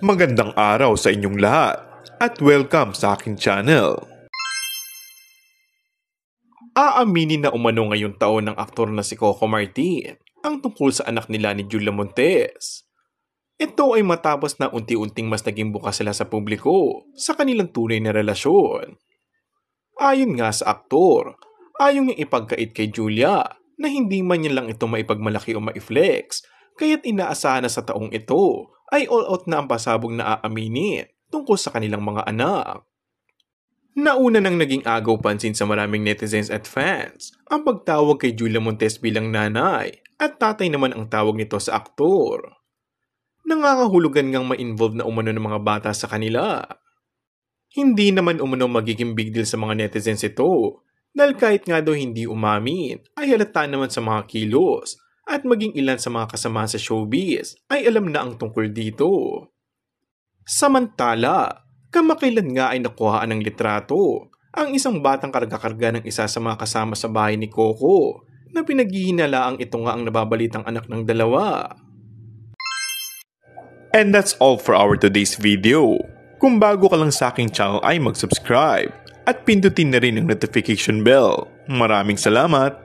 Magandang araw sa inyong lahat at welcome sa aking channel. Aaminin na umano ngayong taon ng aktor na si Coco Martin ang tungkol sa anak nila ni Julia Montes. Ito ay matapos na unti-unting mas naging bukas sila sa publiko sa kanilang tunay na relasyon. Ayon nga sa aktor, ayaw niyang ipagkait kay Julia na hindi man niya lang ito maipagmalaki o maiflex, kaya't inaasahan na sa taong ito ay all-out na ang pasabog na aaminin tungkol sa kanilang mga anak. Nauna nang naging agaw pansin sa maraming netizens at fans ang pagtawag kay Julia Montes bilang nanay at tatay naman ang tawag nito sa aktor. Nangangahulugan ngang ma-involve na umano ng mga bata sa kanila. Hindi naman umano magiging big deal sa mga netizens ito dahil kahit nga daw hindi umamin ay halata naman sa mga kilos at maging ilan sa mga kasama sa showbiz ay alam na ang tungkol dito. Samantala, kamakailan nga ay nakuhaan ng litrato ang isang batang karga-karga ng isa sa mga kasama sa bahay ni Coco na pinaghihinalaang ito nga ang nababalitang anak ng dalawa. And that's all for our today's video. Kung bago ka lang sa aking channel ay mag-subscribe at pindutin na rin ang notification bell. Maraming salamat!